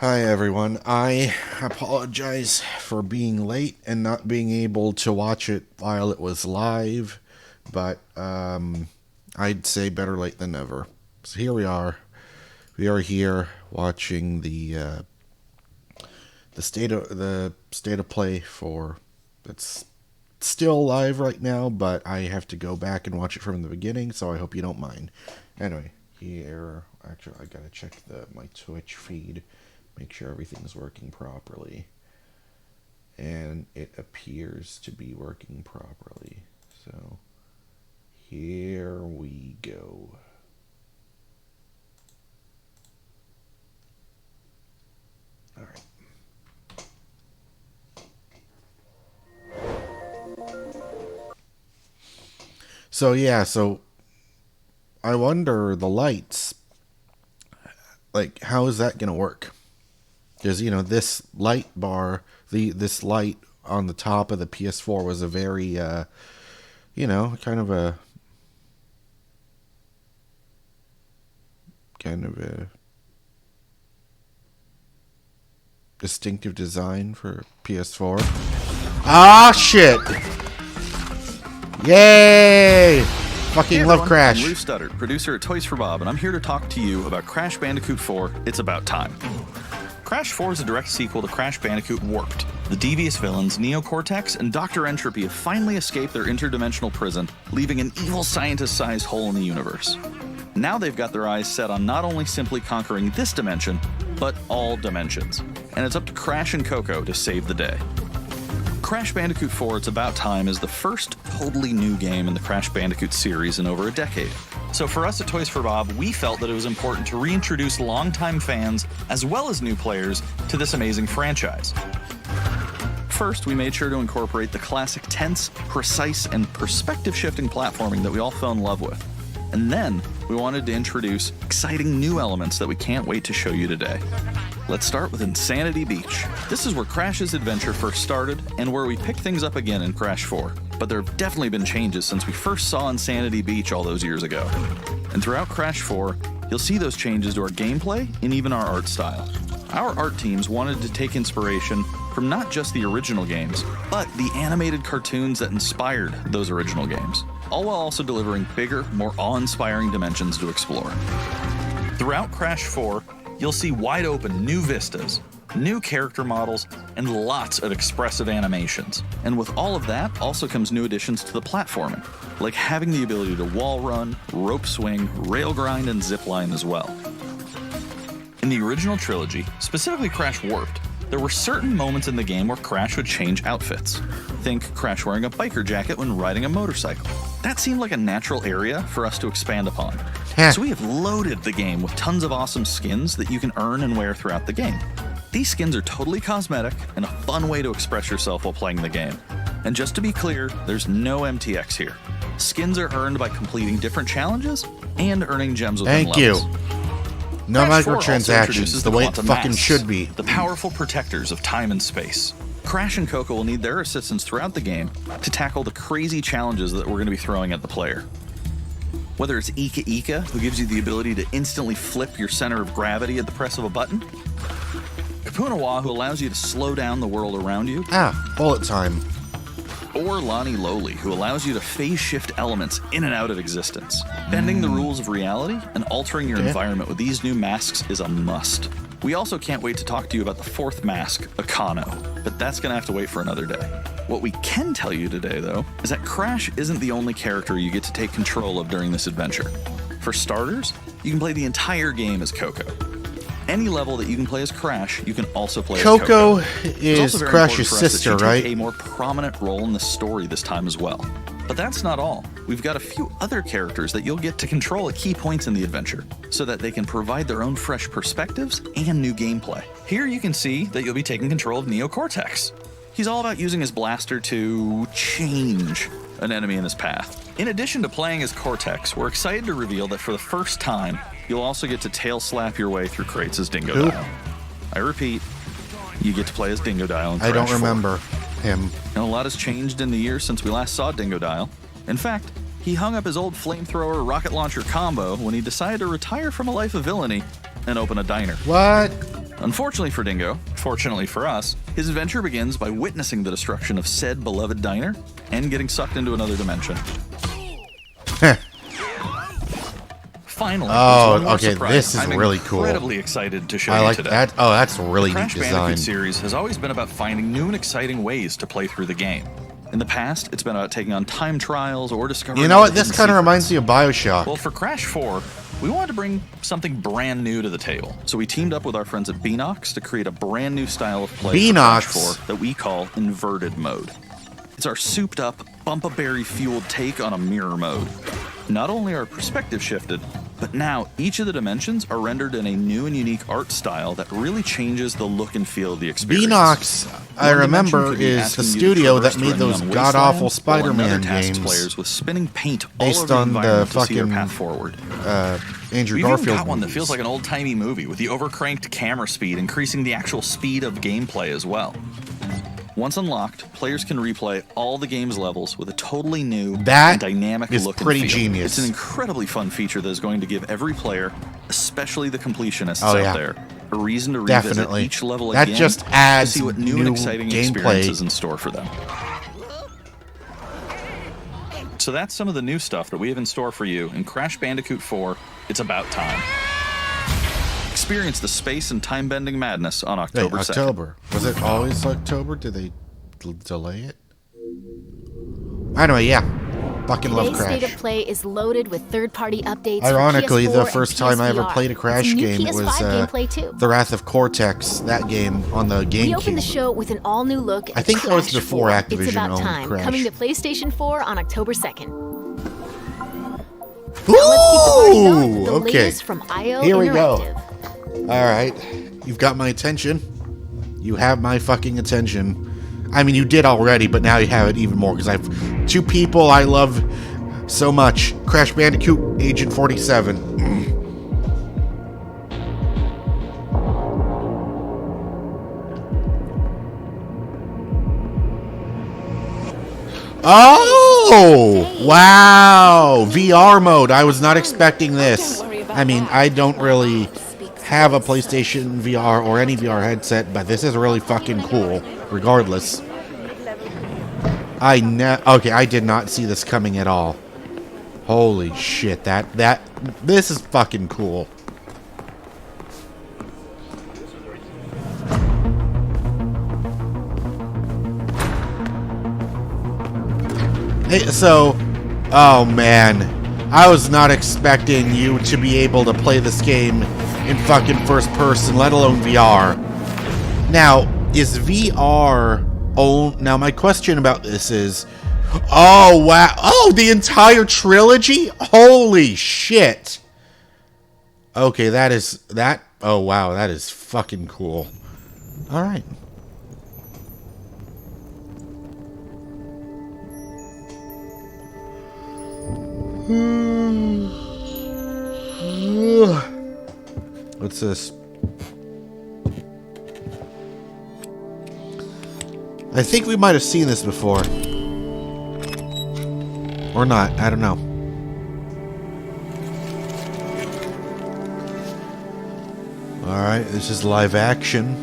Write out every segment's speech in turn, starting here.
Hi everyone. I apologize for being late and not being able to watch it while it was live, but I'd say better late than never. So here we are. We are here watching the state of play for it's still live right now, but I have to go back and watch it from the beginning, so I hope you don't mind. Anyway, here actually I gotta check my Twitch feed. Make sure everything's working properly. And it appears to be working properly. So, here we go. Alright. So, yeah, I wonder the lights, like, how is that going to work? Because, this light bar, this light on the top of the PS4 was a very, kind of a distinctive design for PS4. Ah, shit! Yay! Fucking love Crash. I'm Lou Studdard, producer at Toys for Bob, and I'm here to talk to you about Crash Bandicoot 4, It's About Time. Crash 4 is a direct sequel to Crash Bandicoot Warped. The devious villains, Neo Cortex and Dr. Entropy, have finally escaped their interdimensional prison, leaving an evil scientist-sized hole in the universe. Now they've got their eyes set on not only simply conquering this dimension, but all dimensions. And it's up to Crash and Coco to save the day. Crash Bandicoot 4 It's About Time is the first totally new game in the Crash Bandicoot series in over a decade. So for us at Toys for Bob, we felt that it was important to reintroduce longtime fans, as well as new players, to this amazing franchise. First, we made sure to incorporate the classic tense, precise, and perspective-shifting platforming that we all fell in love with. And then, we wanted to introduce exciting new elements that we can't wait to show you today. Let's start with Insanity Beach. This is where Crash's adventure first started, and where we pick things up again in Crash 4. But there have definitely been changes since we first saw Insanity Beach all those years ago. And throughout Crash 4, you'll see those changes to our gameplay and even our art style. Our art teams wanted to take inspiration from not just the original games, but the animated cartoons that inspired those original games, all while also delivering bigger, more awe-inspiring dimensions to explore. Throughout Crash 4, you'll see wide-open new vistas, new character models, and lots of expressive animations. And with all of that also comes new additions to the platforming, like having the ability to wall run, rope swing, rail grind, and zip line as well. In the original trilogy, specifically Crash Warped, there were certain moments in the game where Crash would change outfits. Think Crash wearing a biker jacket when riding a motorcycle. That seemed like a natural area for us to expand upon. So we have loaded the game with tons of awesome skins that you can earn and wear throughout the game. These skins are totally cosmetic and a fun way to express yourself while playing the game. And just to be clear, there's no MTX here. Skins are earned by completing different challenges and earning gems within levels. Thank you. No microtransactions, the way it fucking should be. The powerful protectors of time and space. Crash and Coco will need their assistance throughout the game to tackle the crazy challenges that we're going to be throwing at the player. Whether it's Ika Ika, who gives you the ability to instantly flip your center of gravity at the press of a button, Kapunawa, who allows you to slow down the world around you, bullet time, or Lonnie Lowly, who allows you to phase shift elements in and out of existence. Bending the rules of reality and altering your environment with these new masks is a must. We also can't wait to talk to you about the fourth mask, Akano, but that's gonna have to wait for another day. What we can tell you today, though, is that Crash isn't the only character you get to take control of during this adventure. For starters, you can play the entire game as Coco. Any level that you can play as Crash, you can also play as Coco. Coco is Crash's sister, right? Take a more prominent role in the story this time as well. But that's not all. We've got a few other characters that you'll get to control at key points in the adventure, so that they can provide their own fresh perspectives and new gameplay. Here you can see that you'll be taking control of Neo Cortex. He's all about using his blaster to change an enemy in his path. In addition to playing as Cortex, we're excited to reveal that for the first time, you'll also get to tail slap your way through crates as Dingodile. I repeat, you get to play as Dingodile in Crash 4. I don't remember him. And a lot has changed in the years since we last saw Dingodile. In fact, he hung up his old flamethrower rocket launcher combo when he decided to retire from a life of villainy and open a diner. What? Unfortunately for Dingo, fortunately for us, his adventure begins by witnessing the destruction of said beloved diner and getting sucked into another dimension. Finally, okay, this is really cool. I'm incredibly excited to show I you like today. that. Oh, that's really The neat Crash Bandicoot design. series has always been about finding new and exciting ways to play through the game. In the past, it's been about taking on time trials or discovering. You know what? This hidden kind of secrets. reminds me of BioShock. Well, for Crash 4, we wanted to bring something brand new to the table. So we teamed up with our friends at Beanox to create a brand new style of play for Crash 4 that we call inverted mode. It's our souped up, bumpa-berry fueled take on a mirror mode. Not only are perspective shifted, but now each of the dimensions are rendered in a new and unique art style that really changes the look and feel of the experience. Beanox, I remember, is the studio that made those god-awful Spider-Man games players with spinning paint all based over the on the environment to see their fucking path forward. Andrew We've Garfield even got one that movies. feels like an old-timey movie with the overcranked camera speed increasing the actual speed of gameplay as well. Once unlocked, players can replay all the game's levels with a totally new and dynamic look and feel. Genius. It's an incredibly fun feature that is going to give every player, especially the completionists out there, a reason to revisit each level again just adds to see what new and exciting experiences in store for them. So that's some of the new stuff that we have in store for you in Crash Bandicoot 4, It's About Time. Experience the space and time-bending madness on October 2nd. October. Was it always October? Did they delay it? Anyway, yeah. Fucking love Crash. Today's State of Play is loaded with third-party updates. Ironically, for PS4 the first time I ever PSVR. played a Crash game was The Wrath of Cortex, that game on the GameCube. We opened the show with an all-new look at I think that was Crash before 4. Activision It's About owned Time, Crash. coming to PlayStation 4 on October 2nd. Ooh, Now let's keep the party going with the okay. latest from IO Here we go. Interactive. All right, you've got my attention. You have my fucking attention. I mean, you did already, but now you have it even more because I have two people I love so much. Crash Bandicoot, Agent 47. Oh, wow. VR mode. I was not expecting this. I mean, I don't really have a PlayStation VR or any VR headset, but this is really fucking cool, regardless. Okay, I did not see this coming at all. Holy shit, this is fucking cool. Hey, so, oh man, I was not expecting you to be able to play this game in fucking first person, let alone VR. Now, is VR now my question about this is, oh wow, oh, the entire trilogy? Holy shit. Okay, oh wow, that is fucking cool. All right. What's this? I think we might have seen this before. Or not, I don't know. Alright, this is live action.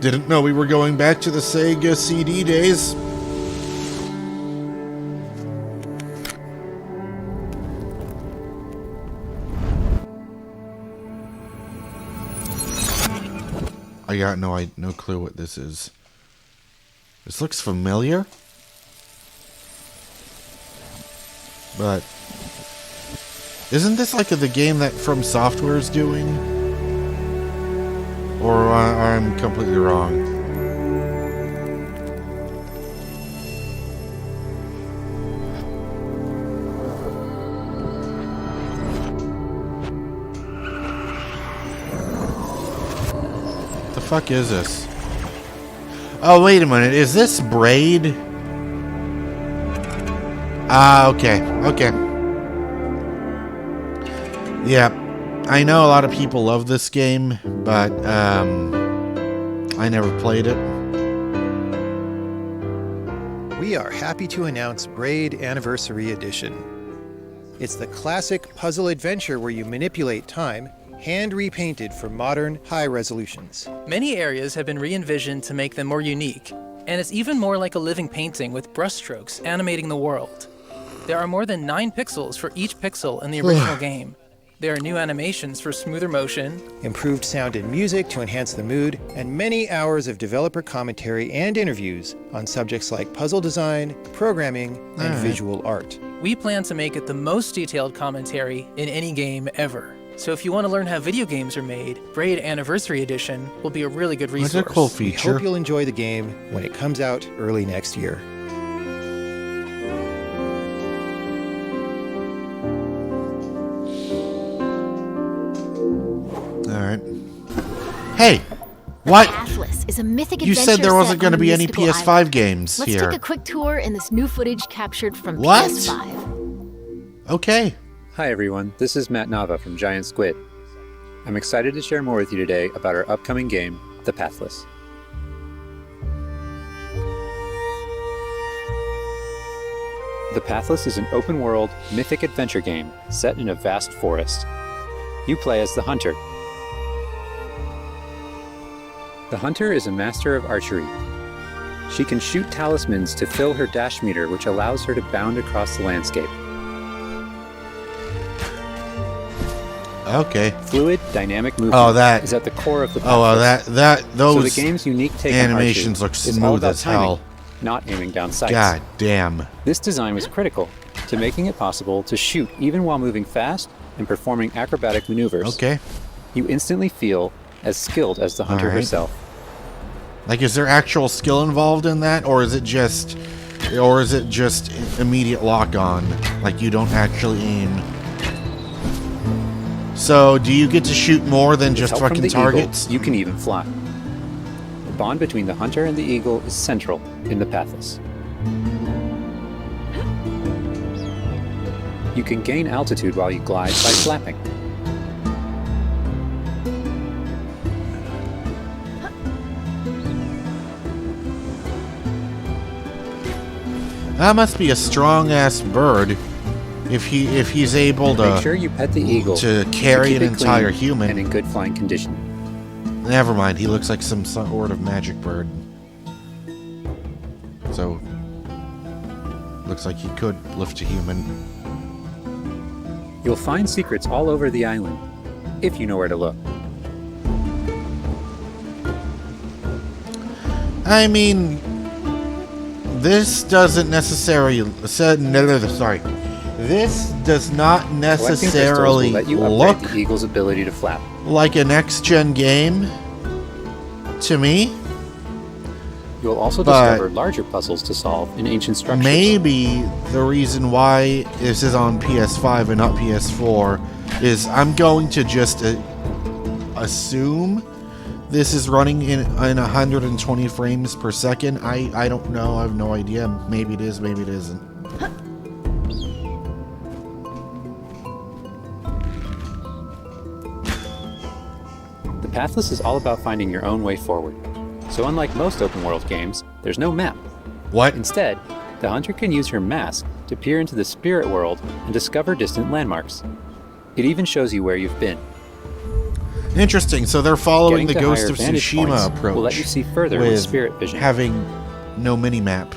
Didn't know we were going back to the Sega CD days. I got no clue what this is. This looks familiar. But isn't this like the game that From Software is doing? Or I'm completely wrong. What the fuck is this? Oh, wait a minute. Is this Braid? Ah, okay. Okay. Yeah. I know a lot of people love this game, but I never played it. We are happy to announce Braid Anniversary Edition. It's the classic puzzle adventure where you manipulate time hand repainted for modern high resolutions. Many areas have been re-envisioned to make them more unique, and it's even more like a living painting with brushstrokes animating the world. There are more than 9 pixels for each pixel in the original game. There are new animations for smoother motion, Improved sound and music to enhance the mood, and many hours of developer commentary and interviews on subjects like puzzle design, programming, and visual art. We plan to make it the most detailed commentary in any game ever. So if you want to learn how video games are made, Braid Anniversary Edition will be a really good resource. That's a cool We feature. hope you'll enjoy the game when it comes out early next year. Alright. Hey! What? PATHLESS is a mythic You adventure said there wasn't set going to on be any mystical PS5 island. games Let's here. take a quick tour in this new footage captured from What? PS5. Okay. Hi everyone, this is Matt Nava from Giant Squid. I'm excited to share more with you today about our upcoming game, The Pathless. The Pathless is an open-world, mythic adventure game set in a vast forest. You play as the Hunter. The Hunter is a master of archery. She can shoot talismans to fill her dash meter, which allows her to bound across the landscape. Okay. Fluid, dynamic movement Oh, that- is at the core of the Oh, well, Pathless. those So the game's unique take animations on look archery is all smooth about as hell. timing, not aiming down sights. God damn. This design was critical to making it possible to shoot even while moving fast and performing acrobatic maneuvers. Okay. You instantly feel as skilled as the hunter All right. herself. Like, is there actual skill involved in that, or is it just immediate lock on? Like, you don't actually aim. So, do you get to shoot more than With just help from fucking the targets? Eagle, you can even fly. The bond between the hunter and the eagle is central in the Pathless. You can gain altitude while you glide by flapping. That must be a strong ass bird. If he's able Make to sure you pet the eagle to carry keep an it clean entire human. and in good flying condition. Never mind, he looks like some sort of magic bird. So, looks like he could lift a human. You'll find secrets all over the island, if you know where to look. I mean, this doesn't necessarily sorry. This does not Collecting crystals necessarily will let you look upgrade the eagle's ability to flap. like a next-gen game to me. You'll also But discover larger puzzles to solve in ancient structures. Maybe the reason why this is on PS5 and not PS4 is I'm going to just assume this is running in 120 frames per second. I don't know. I have no idea. Maybe it is, maybe it isn't. The Pathless is all about finding your own way forward. So unlike most open-world games, there's no map. What? Instead, the hunter can use her mask to peer into the spirit world and discover distant landmarks. It even shows you where you've been. Interesting. So they're following Getting the to Ghost higher of vantage Tsushima points approach. will let you see further with spirit vision. Having no mini-map.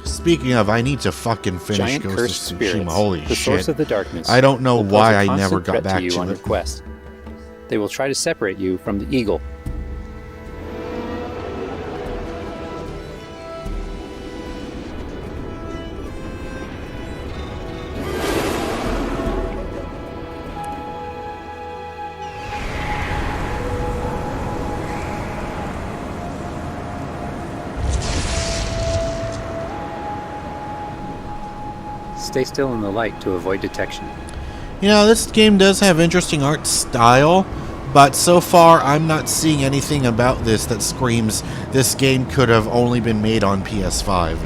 Speaking of, I need to fucking finish Giant Ghost cursed of spirits, Tsushima. Holy the shit. source of the darkness. I don't know will pose why a I constant never got threat back you to on it. your quest. They will try to separate you from the eagle. Stay still in the light to avoid detection. You know, this game does have interesting art style, but so far I'm not seeing anything about this that screams this game could have only been made on PS5.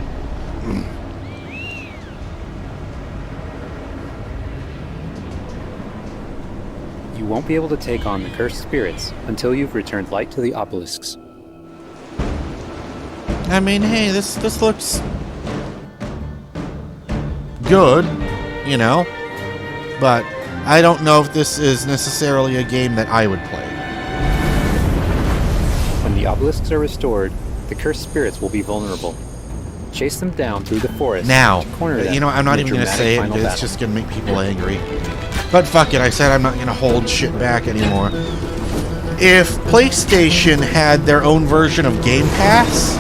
You won't be able to take on the cursed spirits until you've returned light to the obelisks. I mean, hey, this looks good. you know? But I don't know if this is necessarily a game that I would play. When the obelisks are restored, the cursed spirits will be vulnerable. Chase them down through the forest. Now, to corner them you know, I'm not in a even going to dramatic say it final because it's battle. just going to make people angry. But fuck it, I said I'm not going to hold shit back anymore. If PlayStation had their own version of Game Pass,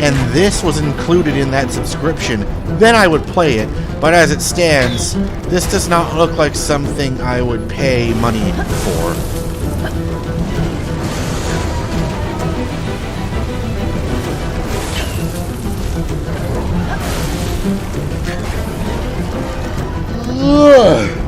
and this was included in that subscription, then I would play it. But as it stands, this does not look like something I would pay money for. Ugh.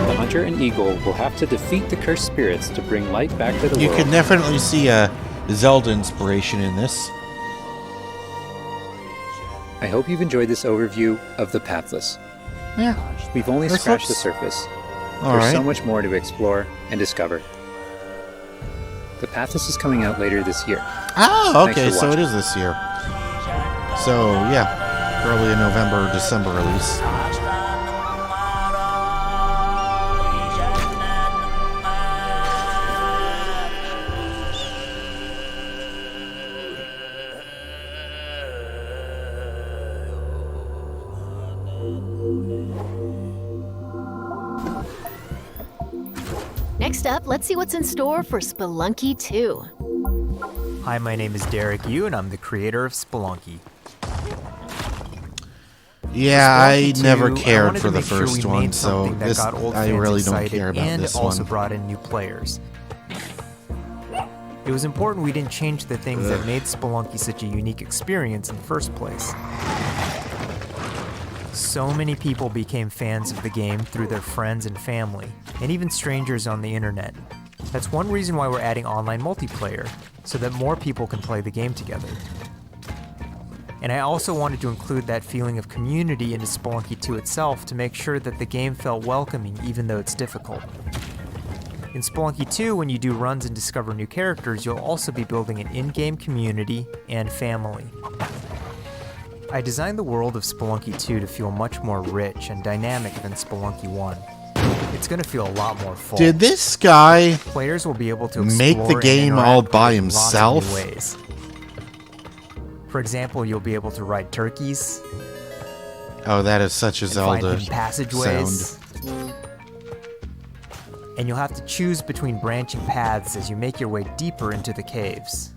The hunter and eagle will have to defeat the cursed spirits to bring light back to the You world. can definitely see a Zelda inspiration in this. I hope you've enjoyed this overview of the Pathless. Yeah. We've only This scratched the looks- surface. All There's right. so much more to explore and discover. The Pathless is coming out later this year. Oh, Thanks okay, for so it watching. is this year. So, yeah, probably a November or December release. Next up, let's see what's in store for Spelunky 2. Hi, my name is Derek Yu, and I'm the creator of Spelunky. Yeah, I Spelunky 2, never I cared wanted for to the make sure first we one, made so something that this got old I fans really don't excited care about and this also one. brought in new players. It was important we didn't change the things that made Spelunky such a unique experience in the first place. So many people became fans of the game through their friends and family, and even strangers on the internet. That's one reason why we're adding online multiplayer, so that more people can play the game together. And I also wanted to include that feeling of community into Spelunky 2 itself to make sure that the game felt welcoming even though it's difficult. In Spelunky 2, when you do runs and discover new characters, you'll also be building an in-game community and family. I designed the world of Spelunky 2 to feel much more rich and dynamic than Spelunky 1. It's going to feel a lot more full. Did this guy Players will be able to make the explore and game interact all with by it in lots of new himself? ways. For example, you'll be able to ride turkeys, Oh, that is such a and find Zelda hidden passageways. sound. And you'll have to choose between branching paths as you make your way deeper into the caves.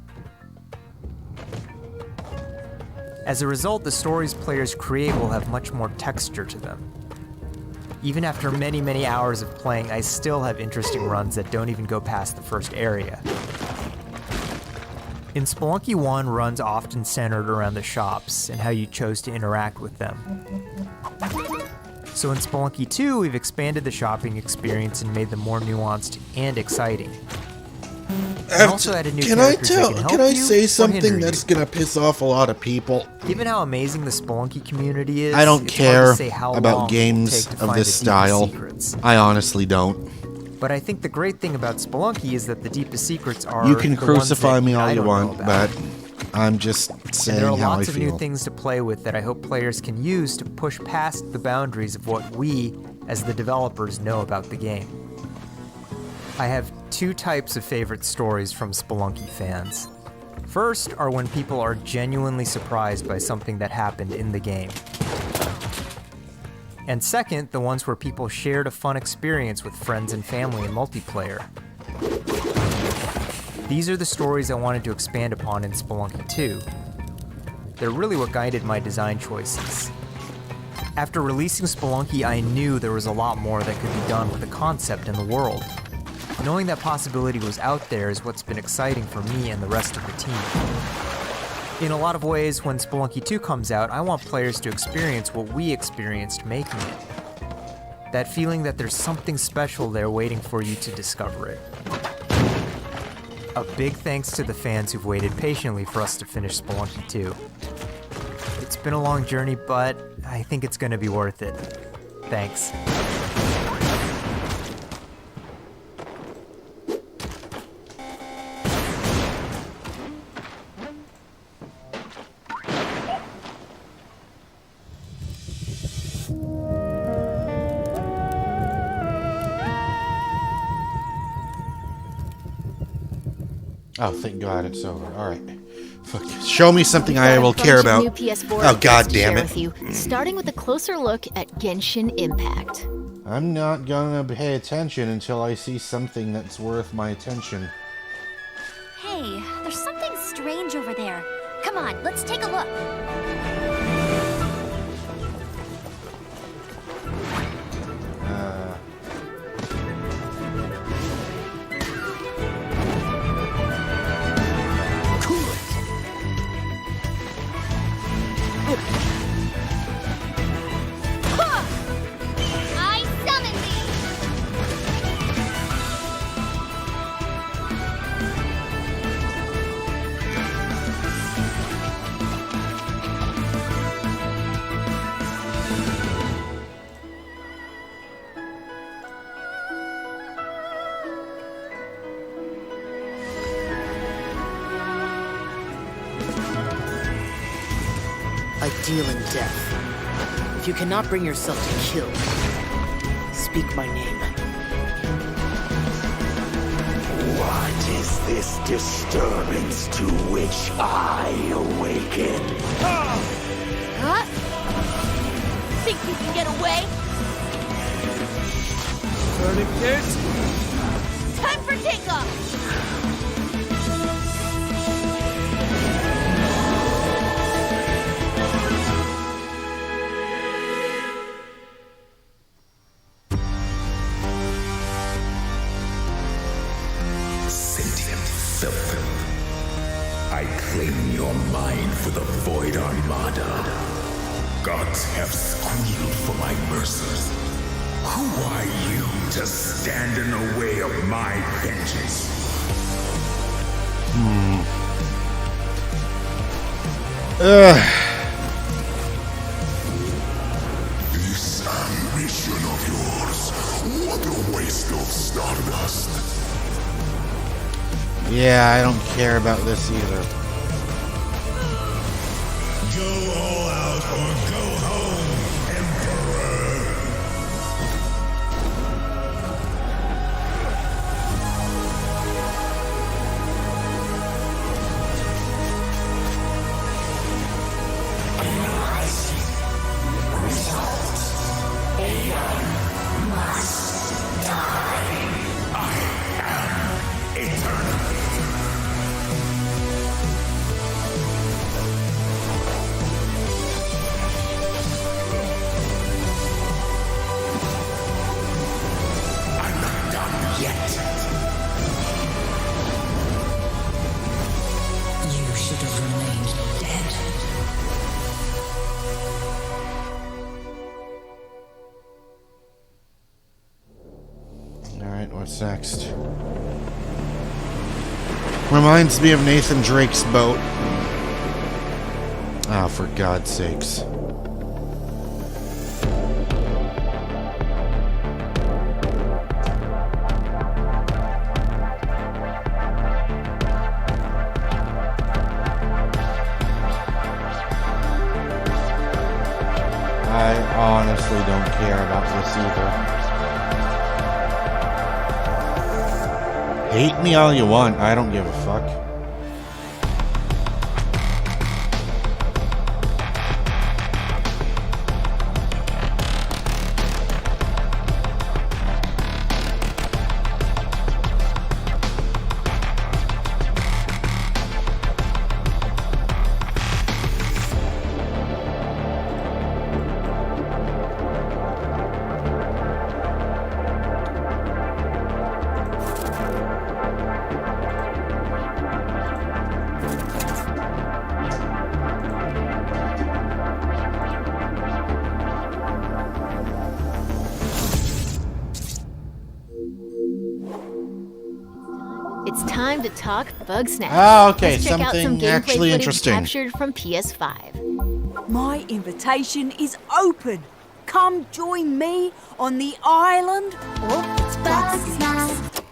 As a result, the stories players create will have much more texture to them. Even after many, many hours of playing, I still have interesting runs that don't even go past the first area. In Spelunky 1, runs often centered around the shops and how you chose to interact with them. So in Spelunky 2, we've expanded the shopping experience and made them more nuanced and exciting. And also added new Can I characters that can help can I you say or something hinder that's you. gonna piss off a lot of people? Given how amazing the Spelunky community is, I don't it's hard care to say how long about it will games take to of find this the deepest style. secrets. I honestly don't. But I think the great thing about Spelunky is that the deepest secrets are You can the ones crucify that me all I you don't know want, about. but I'm just And there are saying how I lots of new feel. things to play with that I hope players can use to push past the boundaries of what we, as the developers, know about the game. I have two types of favorite stories from Spelunky fans. First are when people are genuinely surprised by something that happened in the game. And second, the ones where people shared a fun experience with friends and family in multiplayer. These are the stories I wanted to expand upon in Spelunky 2. They're really what guided my design choices. After releasing Spelunky, I knew there was a lot more that could be done with the concept and the world. Knowing that possibility was out there is what's been exciting for me and the rest of the team. In a lot of ways, when Spelunky 2 comes out, I want players to experience what we experienced making it. That feeling that there's something special there waiting for you to discover it. A big thanks to the fans who've waited patiently for us to finish Spelunky 2. It's been a long journey, but I think it's going to be worth it. Thanks. Oh, thank God it's over. All right. Fuck. Show me something I will care about. New PS4 Oh, God updates to damn share it. with you, starting with a closer look at Genshin Impact. I'm not gonna pay attention until I see something that's worth my attention. Hey, there's something strange over there. Come on, let's take a look. I summon thee! I deal in death. If you cannot bring yourself to kill, speak my name. What is this disturbance to which I awaken? Huh? Think you can get away? Time for takeoff! Sentient filth. I claim your mind for the Void Armada. Gods have squealed for my mercy. Who are you to stand in the way of my vengeance? This ambition of yours, what a waste of stardust. Yeah, I don't care about this either. Go all out or go home, Emperor! You should have remained dead. Alright, what's next? Reminds me of Nathan Drake's boat. Ah, for God's sakes. I honestly don't care about this either. Hate me all you want, I don't give a fuck. It's time to talk Bug Snacks. Oh, okay, Let's check out some something gameplay actually footage interesting. captured from PS5. My invitation is open. Come join me on the island of Bug Snacks.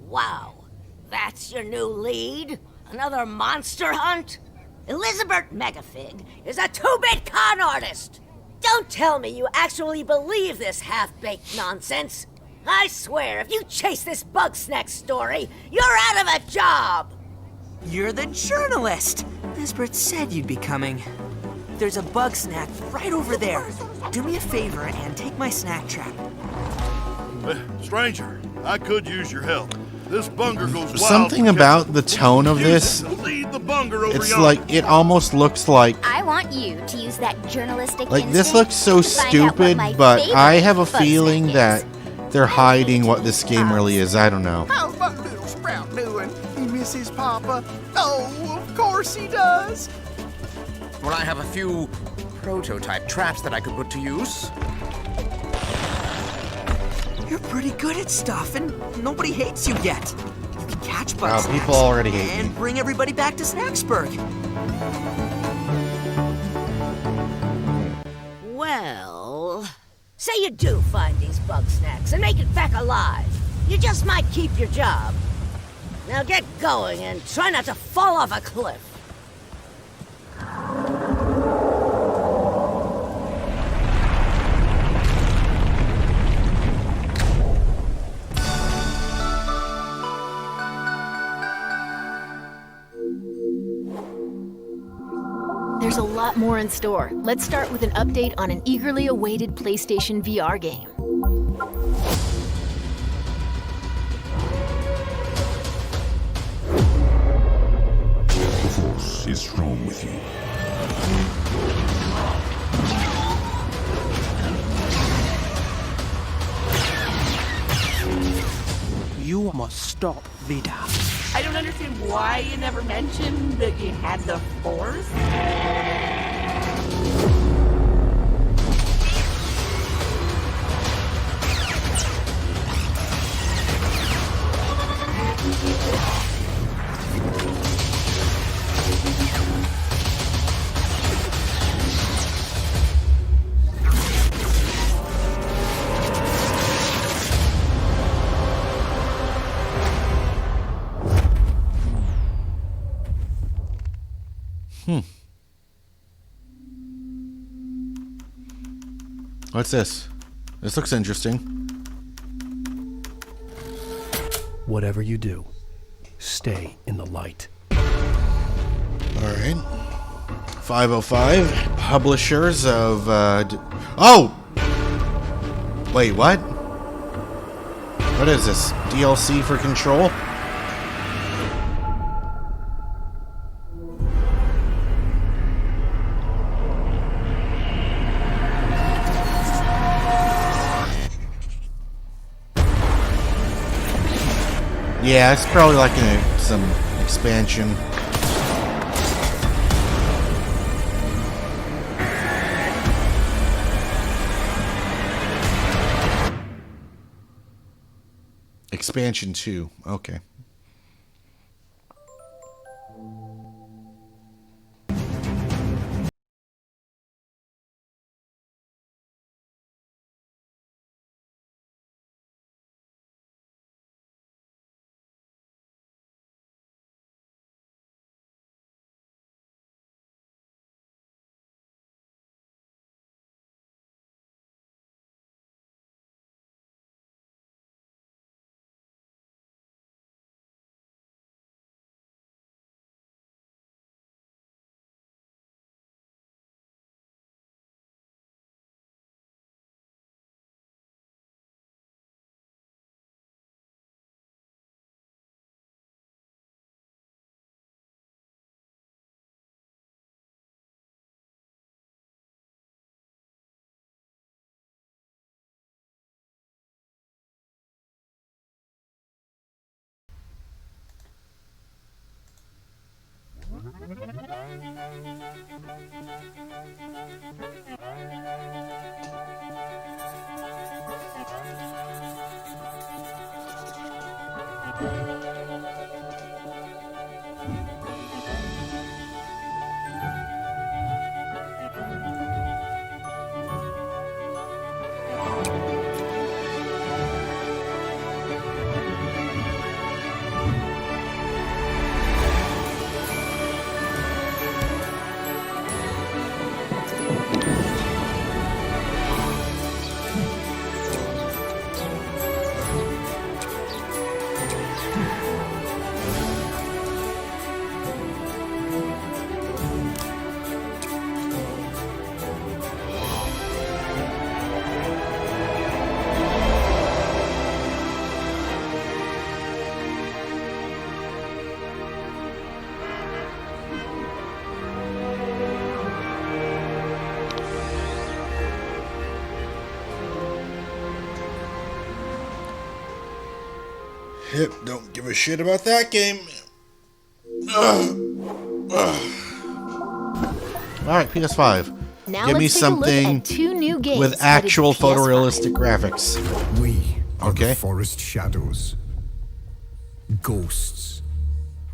Wow, that's your new lead? Another monster hunt? Elizabeth Megafig is a 2-bit con artist! Don't tell me you actually believe this half-baked nonsense! I swear, if you chase this Bug Snack story, you're out of a job! You're the journalist! Lisbeth said you'd be coming. There's a bug snack right over there. Do me a favor and take my snack trap. Stranger, I could use your help. This bunger goes wild. Something about the tone of this, Lead the bunger over it's yonder. like, it almost looks like I want you to use that journalistic this instinct looks so to find out what stupid, my but favorite I have a bug feeling snack that they're hiding what this game really is. I don't know. How's my little sprout doing? He misses Papa? Oh, of course he does. Well, I have a few prototype traps that I could put to use. You're pretty good at stuff, and nobody hates you yet. You can catch bug Wow, snacks people already hate and me. bring everybody back to Snacksburg. Well, say you do find these Bug Snacks and make it back alive. You just might keep your job. Now get going and try not to fall off a cliff. There's a lot more in store. Let's start with an update on an eagerly awaited PlayStation VR game. The Force is strong with you. You must stop VADER. I don't understand why you never mentioned that you had the Force. What's this? This looks interesting. Whatever you do, stay in the light. All right. 505 publishers of oh! Wait, what? What is this? DLC for Control? Yeah, it's probably like some expansion. Expansion 2. Okay. Yep, don't give a shit about that game. Alright, PS5. Now Give me let's take a look something at 2 new games with headed to actual PS5. photorealistic graphics. We are Okay. the forest shadows. Ghosts.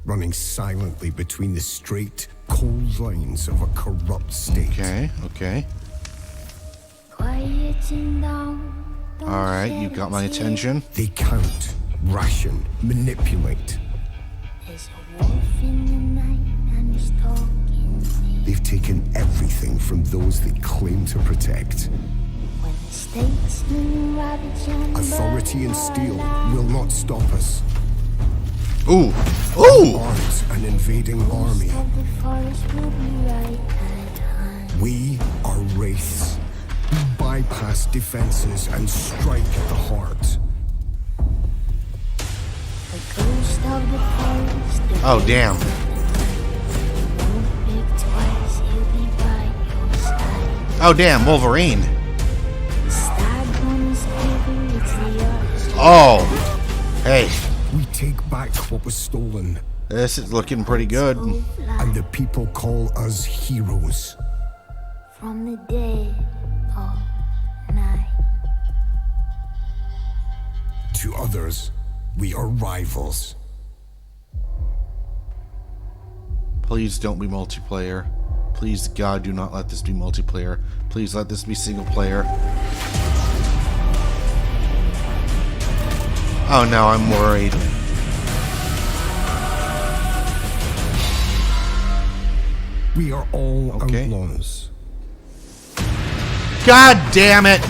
Running silently between the straight, cold lines of a corrupt state. Okay, okay. Alright, you got my attention. They count, ration, manipulate. They've taken everything from those they claim to protect. Authority and steel will not stop us. Ooh! Ooh! Aren't an invading army. We are wraiths. We bypass defenses and strike at the heart. Oh, damn. Oh, damn, Wolverine. Oh. Hey. We take back what was stolen. This is looking pretty good. And the people call us heroes. From the dead of night. To others, we are rivals. Please don't be multiplayer. Please, God, do not let this be multiplayer. Please let this be single player. Oh no, I'm worried. We are all outlaws. God damn it!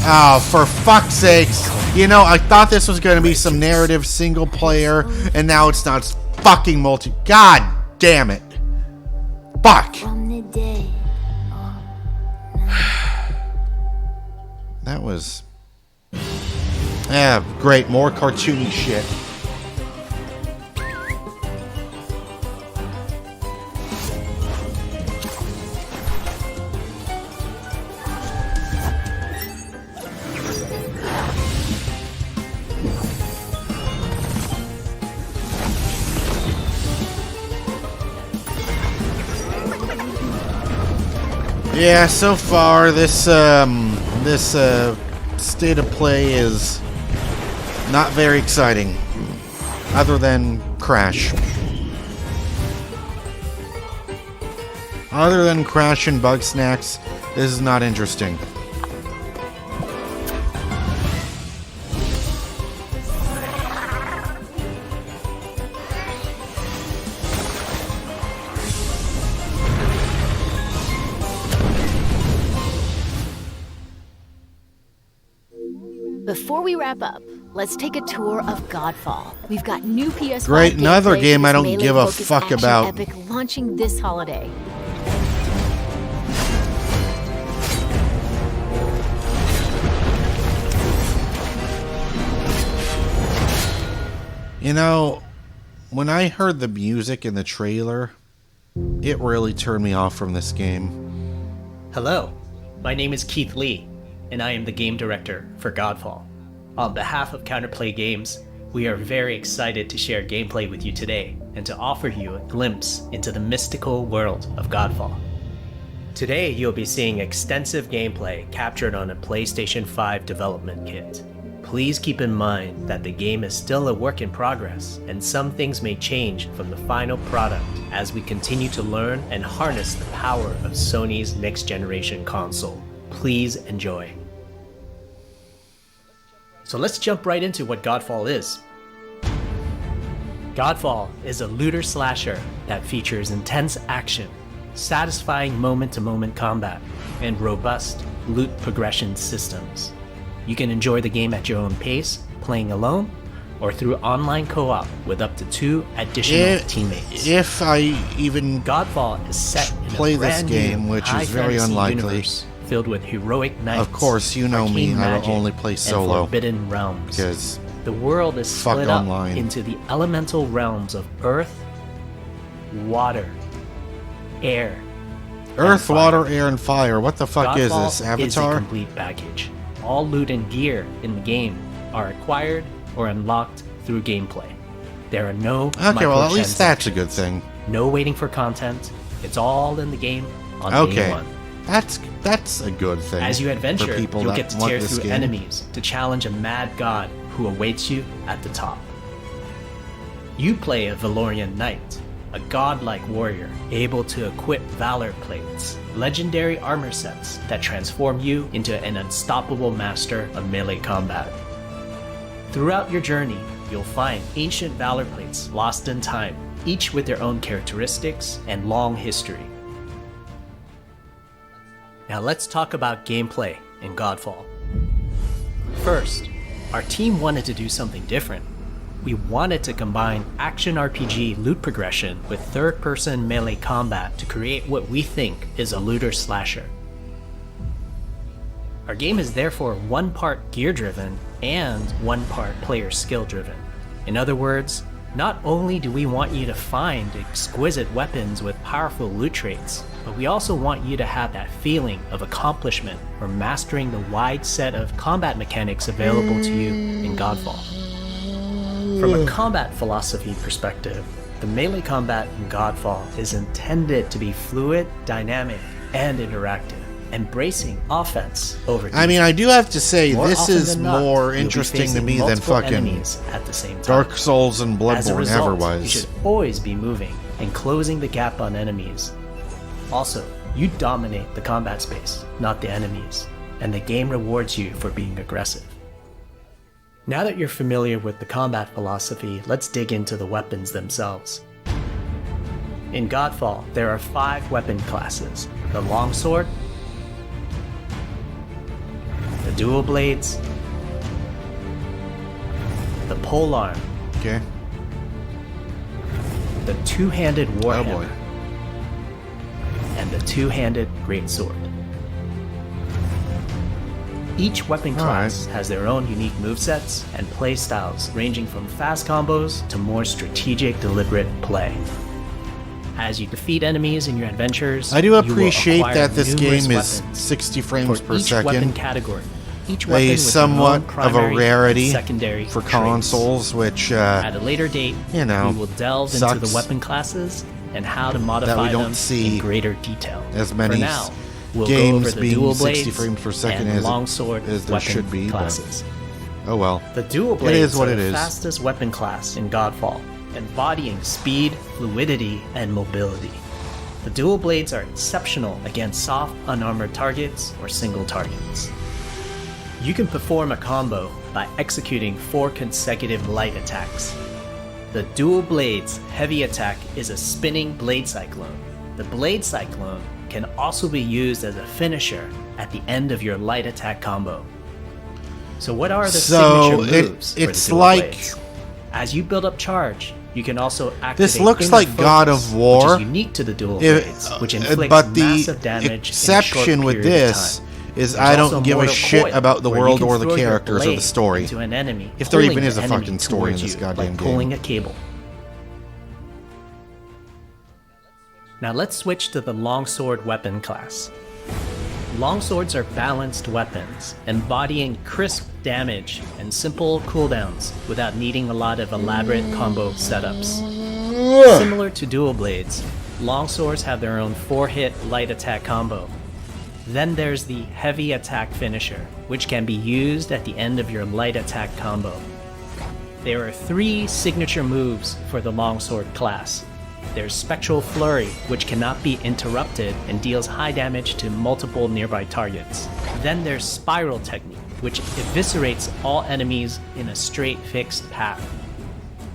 Oh, for fuck's sakes. You know, I thought this was going to be some narrative single player, and now it's not. It's fucking multi. God damn it. Fuck. That was... Yeah, great. More cartoony shit. Yeah, so far this state of play is not very exciting, other than Crash. Other than Crash and Bug Snacks, this is not interesting. Before we wrap up, let's take a tour of Godfall. We've got new PS5 Great, another gameplay game for I this don't give a melee-focused fuck action about. Epic launching this holiday. You know, when I heard the music in the trailer, it really turned me off from this game. Hello, my name is Keith Lee, and I am the game director for Godfall. On behalf of Counterplay Games, we are very excited to share gameplay with you today and to offer you a glimpse into the mystical world of Godfall. Today, you'll be seeing extensive gameplay captured on a PlayStation 5 development kit. Please keep in mind that the game is still a work in progress, and some things may change from the final product as we continue to learn and harness the power of Sony's next-generation console. Please enjoy. So let's jump right into what Godfall is. Godfall is a looter slasher that features intense action, satisfying moment-to-moment combat, and robust loot progression systems. You can enjoy the game at your own pace, playing alone, or through online co-op with up to 2 additional teammates. If I even Godfall is set in play a this brand game, new which high is very fantasy unlikely. universe filled with heroic knights. Of course, you know me, arcane I will magic, only play and solo. forbidden realms. Because The world is fuck split online. up into the elemental realms of earth, water, air, Earth, water, air, and fire. What the fuck is Godfall this? is a Avatar? complete package. All loot and gear in the game are acquired or unlocked through gameplay. There are no Okay, well, at least that's a good thing. No waiting for content. It's all in the game on day Okay, one. that's a good thing. As you for adventure, people you'll that get to want tear this through game. enemies to challenge a mad god who awaits you at the top. You play a Valorian knight, a godlike warrior able to equip valor plates, legendary armor sets that transform you into an unstoppable master of melee combat. Throughout your journey, you'll find ancient valor plates lost in time, each with their own characteristics and long history. Now let's talk about gameplay in Godfall. First, our team wanted to do something different. We wanted to combine action RPG loot progression with third-person melee combat to create what we think is a looter slasher. Our game is therefore one part gear-driven and one part player skill-driven. In other words, not only do we want you to find exquisite weapons with powerful loot traits, but we also want you to have that feeling of accomplishment or mastering the wide set of combat mechanics available to you in Godfall. From a combat philosophy perspective, the melee combat in Godfall is intended to be fluid, dynamic, and interactive, embracing offense over defense. I mean, I do have to say, More this often is than not, more you'll be interesting to facing me than multiple fucking enemies at the same time. Dark Souls and As a Bloodborne result, ever you was. should always be moving and closing the gap on enemies. Also, you dominate the combat space, not the enemies, and the game rewards you for being aggressive. Now that you're familiar with the combat philosophy, let's dig into the weapons themselves. In Godfall, there are 5 weapon classes: the longsword, the dual blades, the polearm, okay, the two-handed warhammer, and the two-handed greatsword. Each weapon class has their own unique movesets and playstyles, ranging from fast combos to more strategic, deliberate play. As you defeat enemies in your adventures, I do you will appreciate acquire that this numerous game is weapons 60 frames for per each weapon second. category. Each weapon A with somewhat their own of a primary rarity and secondary for traits. consoles, which At a later date, you know, we will delve sucks into the weapon classes and how to that modify we don't them see in greater detail. as many For now, we'll go games over the being dual 60 blades frames per second and as, longsword as there weapon should be. classes. But, oh well. The dual It blades is what are it the is. fastest weapon class in Godfall, embodying speed, fluidity, and mobility. The dual blades are exceptional against soft, unarmored targets or single targets. You can perform a combo by executing 4 consecutive light attacks. The dual blades heavy attack is a spinning blade cyclone. The blade cyclone can also be used as a finisher at the end of your light attack combo. So what are the signature moves for the it's dual like blades? As you build up charge, you can also activate this looks inner like God focus, of War, which is unique to the dual blades, which inflicts but the massive damage exception in a short with period of this time. is There's I also don't give a Mortal shit Coil, about the where you world can or the throw your characters or the blade story. into an enemy, If there even pulling is the a enemy fucking story in towards this you, goddamn like pulling game. a cable. Now let's switch to the longsword weapon class. Longswords are balanced weapons, embodying crisp damage and simple cooldowns without needing a lot of elaborate combo setups. Similar to dual blades, longswords have their own 4-hit light attack combo. Then there's the heavy attack finisher, which can be used at the end of your light attack combo. There are 3 signature moves for the longsword class. There's Spectral Flurry, which cannot be interrupted and deals high damage to multiple nearby targets. Then there's Spiral Technique, which eviscerates all enemies in a straight fixed path.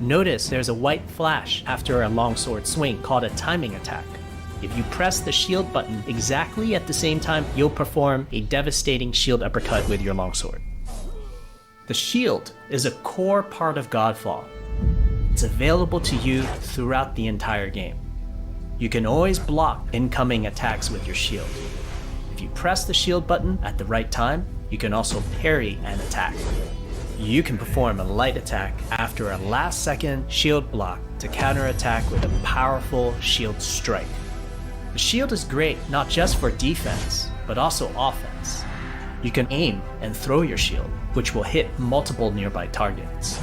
Notice there's a white flash after a longsword swing called a timing attack. If you press the shield button exactly at the same time, you'll perform a devastating shield uppercut with your longsword. The shield is a core part of Godfall. It's available to you throughout the entire game. You can always block incoming attacks with your shield. If you press the shield button at the right time, you can also parry an attack. You can perform a light attack after a last-second shield block to counterattack with a powerful shield strike. The shield is great not just for defense, but also offense. You can aim and throw your shield, which will hit multiple nearby targets.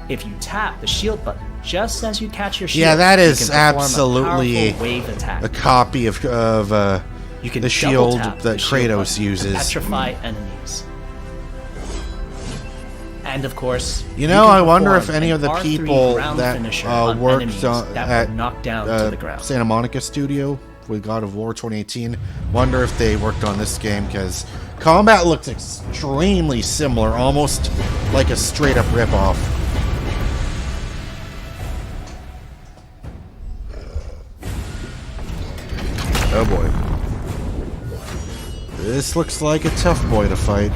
If you tap the shield button just as you catch your shield, yeah, that you is can perform absolutely a powerful wave attack. a copy of You can the double shield tap that the shield Kratos button to uses. petrify enemies. And of course, You know, I wonder perform if any an of the R3 people ground that finisher on worked enemies on, that at were knocked down to the ground. Santa Monica studio with God of War 2018, wonder if they worked on this game, because combat looks extremely similar, almost like a straight up ripoff. Oh boy. This looks like a tough boy to fight.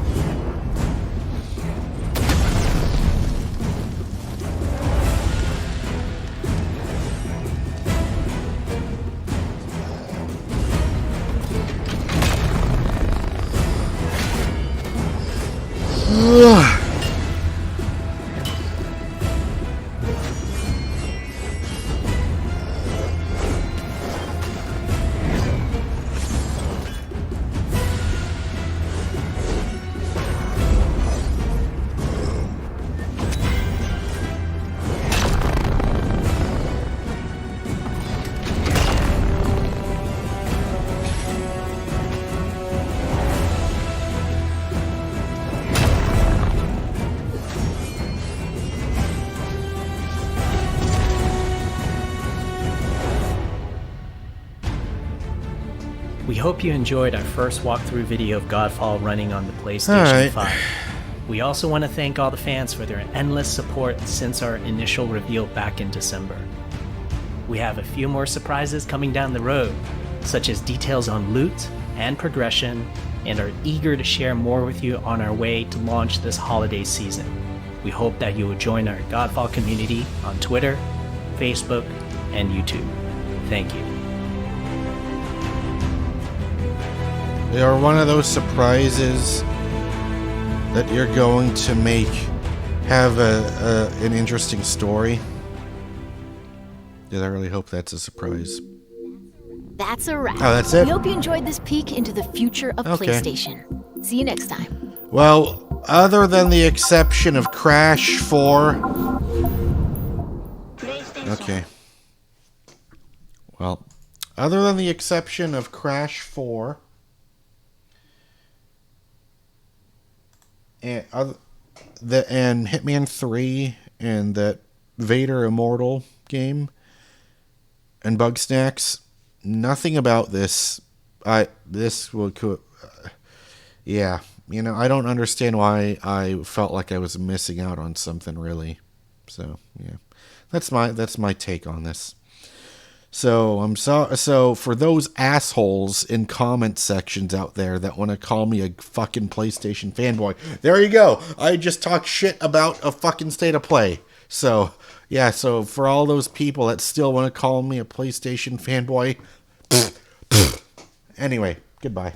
We hope you enjoyed our first walkthrough video of Godfall running on the PlayStation Alright. 5. We also want to thank all the fans for their endless support since our initial reveal back in December. We have a few more surprises coming down the road, such as details on loot and progression, and are eager to share more with you on our way to launch this holiday season. We hope that you will join our Godfall community on Twitter, Facebook, and YouTube. Thank you. They are one of those surprises that you're going to have an interesting story. Did I really hope that's a surprise? That's a wrap. Oh, that's it? We hope you enjoyed this peek into the future of Okay. PlayStation. See you next time. Well, other than the exception of Crash 4... Okay. Well, other than the exception of Crash 4... and Hitman 3 and that VADER Immortal game and Bugsnax, nothing about this. Yeah, you know, I don't understand why I felt like I was missing out on something really. So yeah, that's my take on this. So so for those assholes in comment sections out there that want to call me a fucking PlayStation fanboy, there you go. I just talk shit about a fucking state of play. So yeah, so for all those people that still want to call me a PlayStation fanboy, anyway, goodbye.